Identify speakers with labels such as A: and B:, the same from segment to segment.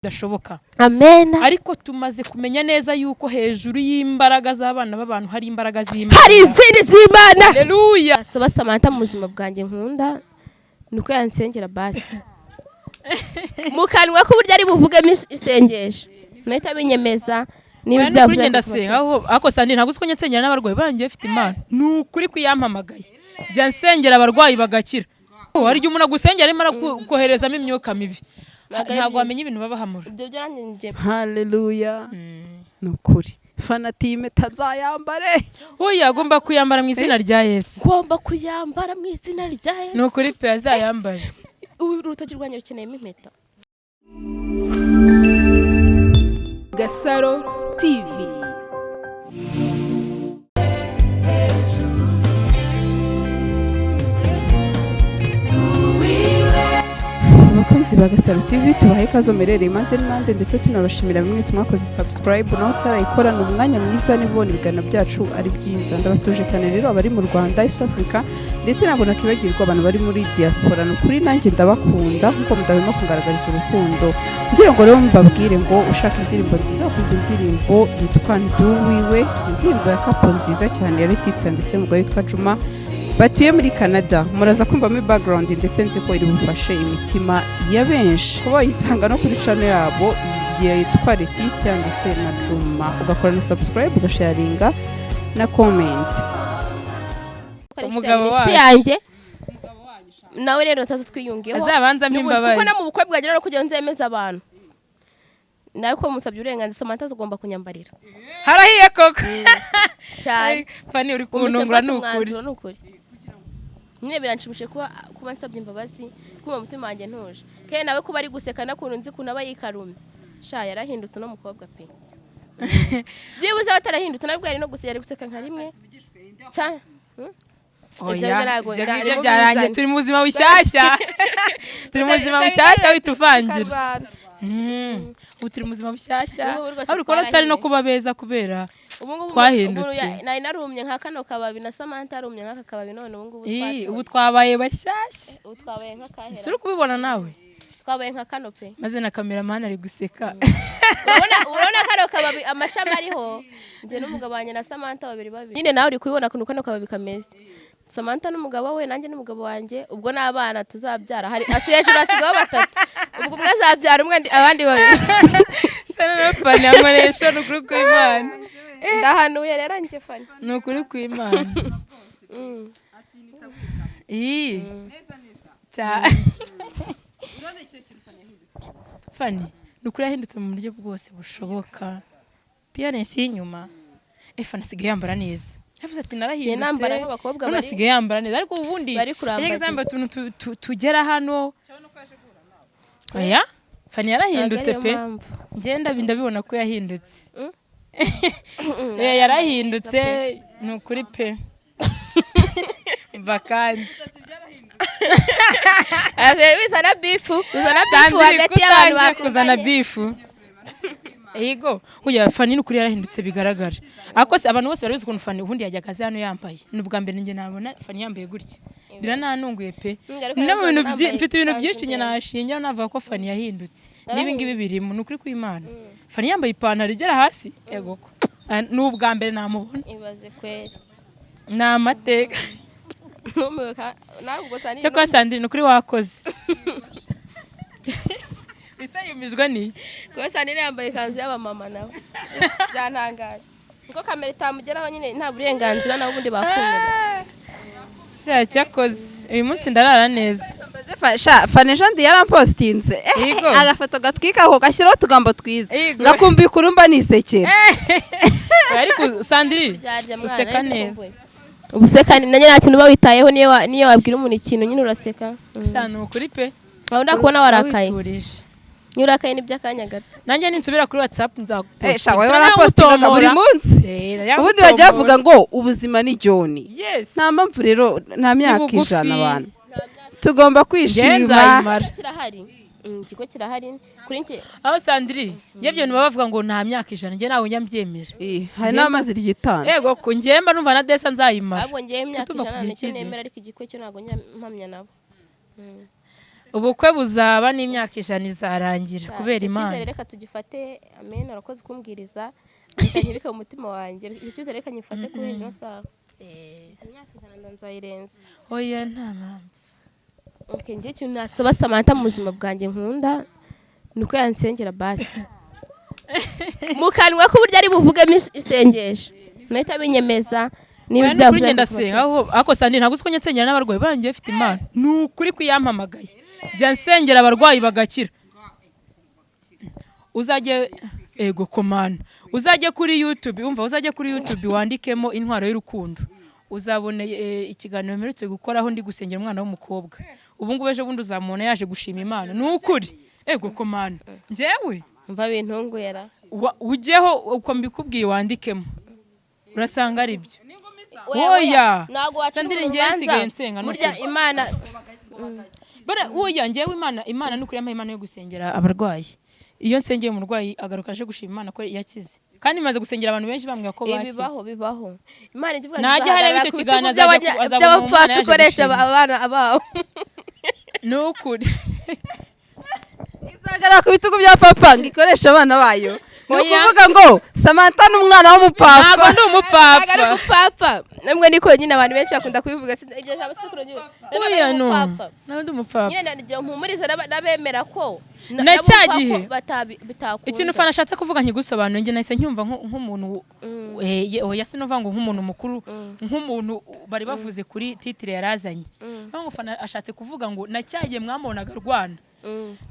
A: bidashoboka.
B: Amen.
A: Ariko tumaze kumenya neza yuko hejuru y'imbaraga z'abana b'abantu hari imbaraga z'Imana.
B: Hari izindi z'Imana.
A: Haleluya.
B: Saba Samanta mu buzima bwanjye nkunda nuko yansengera basi. Mukanwa ko burya ari buvugemo isengesho. Nahita binyemeza niba byavuze
A: ndasenga ako sandi ntago uko nyensengera n'abarwayi banjye bafite Imana. Nukuri kuyampamagaye. Bya nsengera abarwayi bagakira. Hari igihe umuntu agusengera arimo koherezamo imyuka mibi. Ntago wamenya ibintu babahamura.
B: Ibyo byaranjye.
C: Haleluya. Nukuri. Fanatime tazayambare.
A: Oya agomba kuyambara mu izina rya Yesu.
B: Gomba kuyambara mu izina rya Yesu.
A: Nukuri pe azayambare.
B: Urutoki rwanjye rukeneyemo impeta.
C: Gasaro TV. Abakunzi ba Gasaro TV tubaha ikaze merere impande ndetse tunabashimira mwese mwakoze subscribe no tarayikorana umwanya mwiza nibone ibigana byacu ari byiza. Ndabasuje cyane rero abari mu Rwanda, East Africa ndetse nabo nakibagirwa abantu bari muri diaspora. No kuri nanjye ndabakunda nkuko mudahwema kugaragariza urukundo. Ngira ngo rero mbabwire ngo ushaka indirimbo nziza ukunda indirimbo yitwa Nduwiwe, indirimbo ya couple nziza cyane ya Letitsa ndetse mugabo yitwa Juma batuye muri Canada. Muraza kumva muri background ndetse nzi ko iri bufashe imitima ya benshi kuba yisanga no kuri channel yabo yitwa Letitsa ndetse na Juma, ugakora na subscribe ugasharinga na comment.
A: Umugabo
B: yanjye nawe rero tazo twiyungeho
A: azabanza mpimbabazi
B: kuko na mu bukwe bwagira no kugira nzemeza abantu nawe ko musabye uburenganzira Samanta zigomba kunyambarira.
A: Harahiye koko
B: cyane.
A: Fanny uri kuntungura nukuri.
B: Nyine biranshimishije kuba nsabye imbabazi kuba mutima wanjye ntuje. Kandi nawe kuba ari guseka nakuntu nzi kunaba yikarume. Sha yarahindutse no mukobwa pe. Byibuze batarahindutse nabwo yari no guseka nka rimwe. Cyane.
A: Oya, ibyo byarangiye turi mu buzima bushyashya. Turi mu buzima bushyashya wituvangira. Utiri mu buzima bushyashya. Ari ko atari no kuba beza kubera twahindutse.
B: Nari narumye nka kano kababi na Samanta arumye nka kababi none
A: ubu twabaye bashyashya.
B: Ubu twabaye nka kahera.
A: Suri kubibona nawe.
B: Twabaye nka kano pe.
A: Maze na cameraman ari guseka.
B: Urabona kano kababi amashami ariho. Nje n'umugabo wanje na Samanta babiri. Nyine nawe uri kubibona kuno kano kababi kameze. Samanta n'umugabo we nanjye n'umugabo wanjye ubwo n'abana tuzabyara hari asiyeje basigaho batatu ubwo umwe azabyara umwe abandi babiri.
A: Sana na Fanny ankoresha n'ukuri kw'Imana.
B: Ndahanuye rero nje Fanny.
A: N'ukuri kw'Imana. Fanny n'ukuri yahindutse mu buryo bwose bushoboka. Pianesi y'inyuma. Fanny asigaye yambara neza. Yavuze ati narahindutse
B: nambara nk'abakobwa bari
A: asigaye yambara neza ariko ubundi yegezamba tuntu tugera hano. Oya Fanny yarahindutse pe. Ngenda ndabibona ko yahindutse. Yarahindutse n'ukuri pe. Bakandi
B: bizana bifu hagati y'abantu
A: bakuzana bifu. Yego uya Fanny n'ukuri yarahindutse bigaragara. Ako se abantu bose barabizi ukuntu Fanny ubundi yajyaga aza hano yambaye. N'ubwa mbere nje nabona Fanny yambaye gutya. Birananunguye pe. Mfite ibintu byinshi nyine nashinja navuga ko Fanny yahindutse. Nibi ngibi birimo n'ukuri kw'Imana. Fanny yambaye ipantaro igera hasi. Yego ko. N'ubwa mbere namubona.
B: Ibaze kweri.
A: N'amateka.
B: Ntabwo Sandi.
A: Cyakora Sandi n'ukuri wakoze. Bisa yumijwe ni.
B: Ko Sandi yambaye kanzu y'abamama nawe. Byantangaje. Uko kamera itamugeraho nyine nta burenganzira nawe ubundi bakumira.
A: Cyakoze uyu munsi ndarara neza.
C: Fanny Jean yarampostinze agafoto gatwikaho gashyiraho tugambo twiza ngakumbi kurumba nisekera.
A: Ariko Sandri useka neza.
B: Ubuseka nanjye nta kintu bawitayeho niyo wabwira umuntu ikintu nyine uraseka.
A: Cyane ukuri pe.
B: Wabona kubona warakaye. Nyurakaye n'ibyakanya gato.
A: Nanjye ninsubira kuri WhatsApp nzaguposta.
C: Shawe warapostinga buri munsi. Ubundi bajya bavuga ngo ubuzima ni Joni. Nta mpamvu rero nta myaka ijana abantu. Tugomba kwishima.
B: Kirahari. Kiko kirahari kuri nje.
A: Aho Sandri yebyo bavuga ngo nta myaka ijana nge nawe njya mbyemera.
C: Hari n'amazi rigitana.
A: Yego ko ngemba numva na Desa nzayimara.
B: Ahubwo ngiye imyaka ijana n'icyo nemera ariko igikwe cyo nago mpamya nabo.
A: ubukwe buzaba n'imyaka 100 izarangira kubera Imana.
B: Icyizere reka tugifate, amen, arakoze kumbwiriza, ndanyibika mu mutima wanjye. Icyo cyizere reka nyifate kuri ino saha. Imyaka 100 nzayirenza.
A: Oya nta mpamvu.
B: Okay, ngiye ikintu nasaba Samantha mu buzima bwanjye nkunda nuko yansengera basi. Mu kanwa ko burya ari buvugemo isengesho. Nahita binyemeza niba byavuze.
A: Kugenda senga ako sandi ntaguzi ko nyensengera n'abarwayi banjye bafite Imana. Nukuri kuyampamagaye. Jya nsengera abarwayi bagakira. Uzajye ego komana. Uzajye kuri YouTube, umva uzajye kuri YouTube wandikemo intwaro y'urukundo. Uzabone ikiganiro mperutse gukoraho ndi gusengera umwana w'umukobwa. Ubu ngubu ejo bundi uzamubona yaje gushima Imana. Nukuri ego komana. Njyewe
B: mva bintungu yara.
A: Ujyeho uko mbikubwiye wandikemo. Urasanga ari byo. Oya. Sandire ngensigaye nsenga no
B: burya Imana.
A: Bara oya njyewe Imana nukuri yamaye Imana yo gusengera abarwayi. Iyo nsengeye umurwayi agaruka aje gushima Imana ko yakize. Kandi maze gusengera abantu benshi bambwiye ko bakize.
B: Bibaho. Imana ivuga
A: najya hareba icyo kiganiro azabona
B: umwana yaje gukoresha abana abaho.
A: Nukuri.
C: Isagara ku bitugu bya papa ngikoresha abana bayo. Nukuvuga ngo Samantha n'umwana w'umupapa.
A: Ntago ndi umupapa.
B: Ntago ari umupapa. Namwe niko nyine abantu benshi bakunda kubivuga iryo jambo sikuro nyine.
A: Oya no. Nawe ndi umupapa.
B: Nyine ndagira mpumuriza nabemera ko
A: na cyagihe
B: bitakunda.
A: Ikintu Fanny ashatse kuvuga nkigusobanura nge nahise nyumva nk'umuntu oya sinuvuga ngo nk'umuntu mukuru nk'umuntu bari bavuze kuri titre yarazanye. Ngo Fanny ashatse kuvuga ngo na cyagihe mwamonaga Rwanda.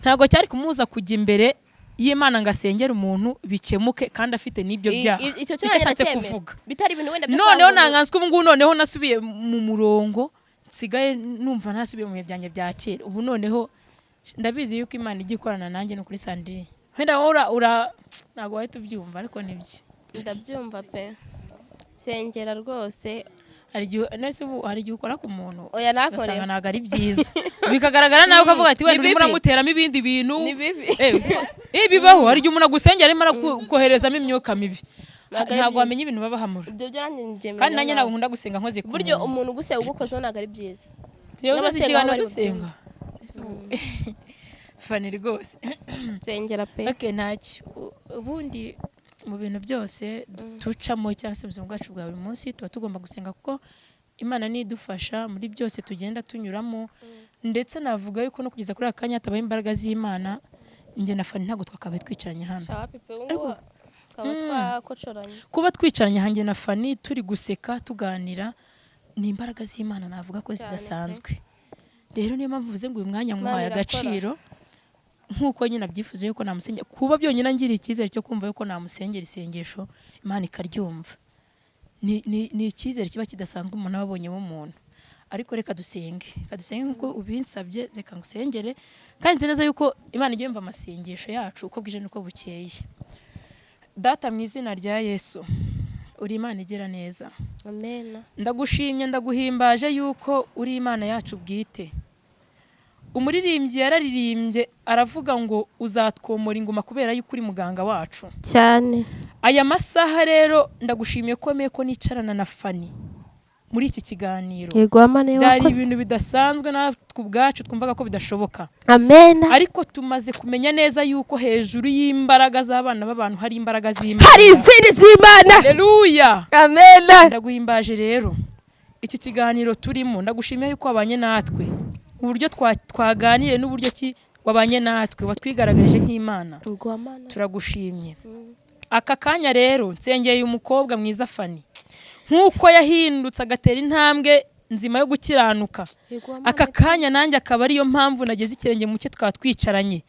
A: Ntago cyari kumuza kujya imbere y'Imana ngasengera umuntu bikemuke kandi afite n'ibyo byaha.
B: Icyo cyashatse kuvuga. Bitari ibintu wenda
A: noneho nanganswe ubu ngubu noneho nasubiye mu murongo nsigaye numva nasubiye mu byanjye bya kera. Ubu noneho ndabizi yuko Imana igikorana nanjye no kuri Sandrine. Wenda ntago wahita ubyumva ariko nibyo.
B: Ndabyumva pe. Sengera rwose.
A: Hari igihe ukora ku muntu
B: oya nakore
A: ntago ari byiza bikagaragara nawe ukavuga ati wenda urimo uramuteramo ibindi bintu bibaho. Hari igihe umuntu agusengera arimo koherezamo imyuka mibi ntago wamenya ibintu babahamura. Kandi nanjye ntago nkunda gusenga nkoze ku
B: buryo umuntu gusenga ugukozeho ntago ari byiza.
A: Tuyoboze ikiganiro dusenga Fanny rwose
B: sengera pe.
A: Okay ntacyo ubundi mu bintu byose tucamo cyangwa se ubuzima bwacu bwa buri munsi tuba tugomba gusenga kuko Imana ni idufasha muri byose tugenda tunyuramo. Ndetse navuga yuko no kugeza kuri akanya tabaye imbaraga z'Imana nge na Fanny ntago twakabaye twicaranye hano. Kuba twicaranye hanjye na Fanny turi guseka tuganira ni imbaraga z'Imana navuga ko zidasanzwe. Rero niyo mpamvu vuze ngo uyu mwanya nkwaye agaciro nkuko nyine abyifuza yuko namusengera kuba byonyine ngira icyizere cyo kumva yuko namusengera isengesho Imana ikaryumva. Ni icyizere kiba kidasanzwe umuntu ababonye mu muntu. Ariko reka dusenge nkuko ubinsabye reka ngusengere kandi nzi neza yuko Imana igiye yumva amasengesho yacu uko bwije nuko bukeye. Data mu izina rya Yesu uri Imana igira neza.
B: Amen.
A: Ndagushimye ndaguhimbaje yuko uri Imana yacu bwite. Umuririmbyi yararirimbye aravuga ngo uzatwomora ingoma kubera yuko uri muganga wacu
B: cyane.
A: Aya masaha rero ndagushimiye ko meko nicarana na Fanny muri iki kiganiro.
B: Yego amane
A: wakoze. Byari ibintu bidasanzwe natwe ubwacu twumvaga ko bidashoboka.
B: Amen.
A: Ariko tumaze kumenya neza yuko hejuru y'imbaraga z'abana b'abantu hari imbaraga z'Imana.
B: Hari izindi z'Imana.
A: Haleluya.
B: Amen.
A: Ndaguhimbaje rero iki kiganiro turimo ndagushimiye yuko wabanye natwe. Uburyo twaganiye n'uburyo ki wabanye natwe watwigaragarije nk'Imana. Turagushimye. Aka kanya rero nsengeye umukobwa mwiza Fanny nkuko yahindutse agatera intambwe nzima yo gukiranuka. Aka kanya nanjye akaba ariyo mpamvu nageze ikirenge mu cye twatwicaranye.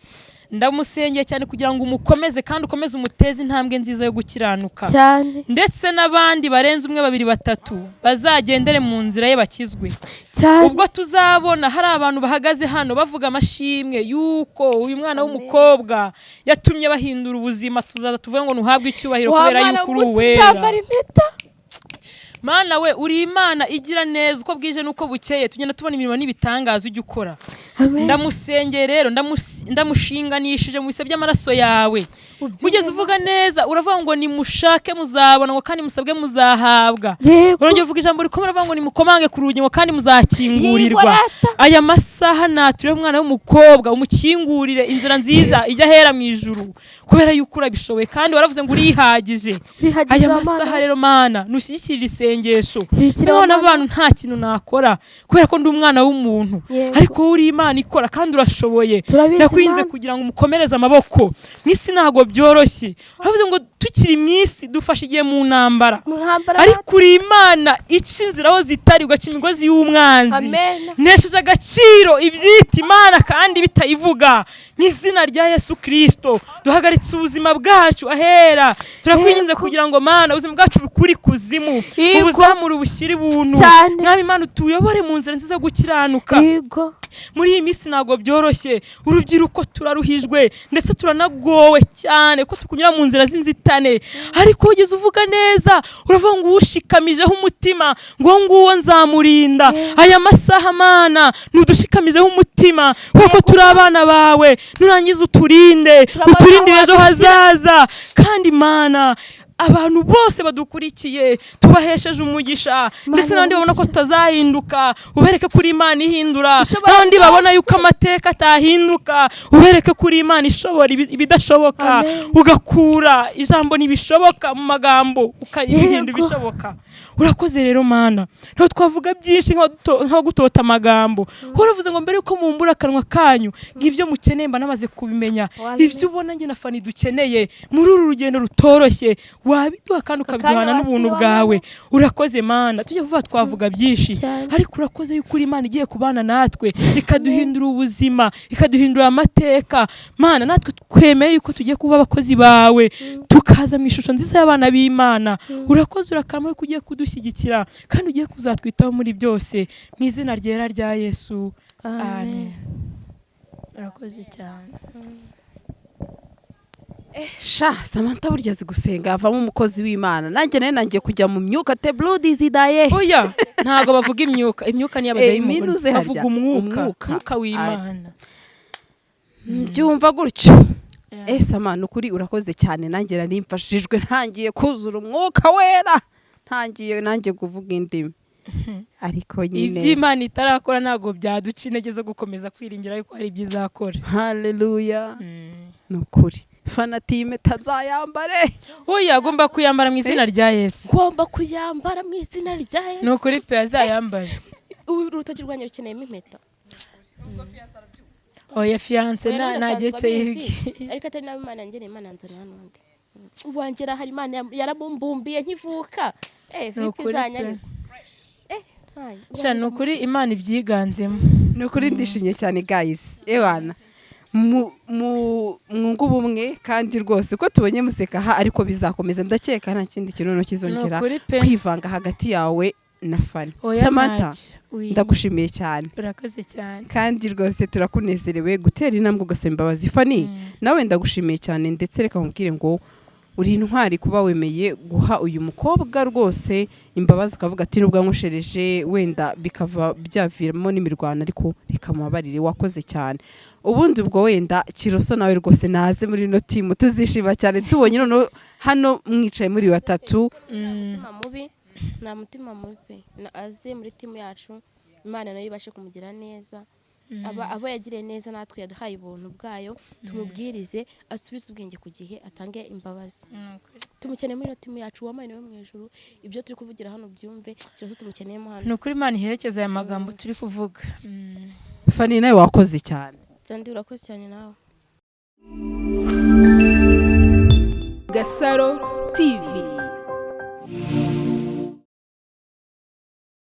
A: Ndamusengeye cyane kugira ngo umukomeze kandi ukomeze umuteze intambwe nziza yo gukiranuka
B: cyane.
A: Ndetse n'abandi barenze 1 2 3 bazagendere mu nzira ye bakizwe
B: cyane.
A: Ubwo tuzabona hari abantu bahagaze hano bavuga amashimwe yuko uyu mwana w'umukobwa yatumye bahindura ubuzima tuzaza tuvuga ngo ntuhabwe icyubahiro kubera yuko uri uwera. Mana we uri Imana igira neza uko bwije nuko bukeye tugenda tubona imirimo n'ibitangaza ujya ukora. Ndamusengeye rero ndamushinganishije mu bise by'amaraso yawe. Ugeze uvuga neza uravuga ngo nimushake muzabona ngo kandi musabwe muzahabwa. Urongera uvuga ijambo rikomeye uravuga ngo nimukomange ku rugi ngo kandi muzakingurirwa. Aya masaha naturiye umwana w'umukobwa umukingurire inzira nziza ijya hera mu ijuru kubera yuko urabishoboye kandi waravuze ngo urihagije. Aya masaha rero Mana nushyigikira isengesho. None abantu nta kintu nakora kubera ko ndi umwana w'umuntu ariko uri Imana ikora kandi urashoboye. Ndakwinze kugira ngo umukomereze amaboko. N'isi ntago byoroshye. Uravuze ngo tukiri mwisi dufashe igihe mu ntambara. Ariko uri Imana ica inzira aho zitari ugaca imigozi y'umwanzi. Nesheje agaciro ibyita Imana kandi bitayivuga. N'izina rya Yesu Kristo duhagaritse ubuzima bwacu ahera. Turakwinginze kugira ngo Mana ubuzima bwacu bukuri kuzimu. Ubuzamura ubushyiri buntu. Mwami Imana utuyobore mu nzira nziza gukiranuka. Muri iyi minsi ntago byoroshye. Urubyiruko turaruhijwe ndetse turanagowe cyane ko tukunyura mu nzira z'inzitane. Ariko ugeze uvuga neza uravuga ngo ushikamijeho umutima ngo nguwo nzamurinda. Aya masaha Mana nudushikamijeho umutima kuko turi abana bawe. Nurangiza uturinde ejo hazaza kandi Mana abantu bose badukurikiye tubahesheje umugisha ndetse n'abandi babona ko tutazahinduka ubereke kuri Imana ihindura n'abandi babona yuko amateka atahinduka ubereke kuri Imana ishobora ibidashoboka ugakura ijambo ntibishoboka mu magambo ukayihinda ibishoboka. Urakoze rero Mana ntabwo twavuga byinshi nka gutota amagambo. Uravuze ngo mbere yuko mumbura akanwa kanyu ngibyo mukeneye mba namaze kubimenya. Ibyo ubona nge na Fanny dukeneye muri uru rugendo rutoroshye wabiduha kandi ukabiduhana n'ubuntu bwawe. Urakoze Mana tujye kuvuga twavuga byinshi ariko urakoze yuko uri Imana igiye kubana natwe ikaduhindura ubuzima ikaduhindura amateka. Mana natwe twemeye yuko tugiye kuba abakozi bawe tukaza mu ishusho nziza y'abana b'Imana. Urakoze urakamwe kugiye kudushyigikira kandi ugiye kuzatwitaho muri byose mu izina ryera rya Yesu. Amen. Urakoze cyane.
C: Samanta burya azi gusenga avamo umukozi w'Imana. Nanjye nangiye kujya mu myuka te blood izidaye.
A: Oya ntago bavuga imyuka ni y'abadayimoni bavuga umwuka w'Imana.
C: Byumva gutyo. Samana ukuri urakoze cyane nanjye narimfashijwe ntangiye kuzura umwuka wera. Nanjye kuvuga indimi. Ariko nyine
A: iby'Imana itarakora ntago byaduca intege zo gukomeza kwiringira yuko hari ibyizakora.
C: Haleluya. Nukuri fanatime tazayambare.
A: Oya agomba kuyambara mu izina rya Yesu.
B: Ugomba kuyambara mu izina rya Yesu.
A: Nukuri pe azayambare.
B: Urutoki rwanyu rukeneyemo impeta.
A: Oya fiance nagetse yigi.
B: Ariko atari nawe Imana ngene Imana nzana n'undi. Ubangera hari Imana yarabumbumbiye nkivuka. Fikizanya.
A: Nukuri Imana ibyiganzemo.
C: Nukuri ndishimye cyane guys. Ewana. Mwungu bumwe kandi rwose ko tubonye museka ariko bizakomeza ndakeka nta kindi kintu kizongera kwivanga hagati yawe na Fanny. Samanta ndagushimiye cyane.
A: Urakoze cyane.
C: Kandi rwose turakunezerewe gutera intambwe ugasaba imbabazi Fanny. Nawe ndagushimiye cyane ndetse reka nkubwire ngo uri intwari kuba wemeye guha uyu mukobwa rwose imbabazi ukavuga ati nubwo nkushereje wenda bikava byaviramo n'imirwano ariko reka mubabarire wakoze cyane. Ubundi ubwo wenda Kiroso nawe rwose naze muri no team tuzishima cyane tubonye none hano mwicaye muri batatu.
B: Nta mutima mubi na aze muri team yacu Imana nayo ibashe kumugira neza. Abo yagiriye neza natwe yaduhaye ubuntu bwayo tumubwirize asubize ubwenge ku gihe atange imbabazi. Tumukeneye muri timu yacu wamaye nawe mu ijuru ibyo turi kuvugira hano byumve cyose tumukeneyemo hano.
A: Nukuri Imana iherekeza aya magambo turi kuvuga.
C: Fanny nawe wakoze cyane.
B: Zandi urakoze cyane nawe.
C: Gasaro TV.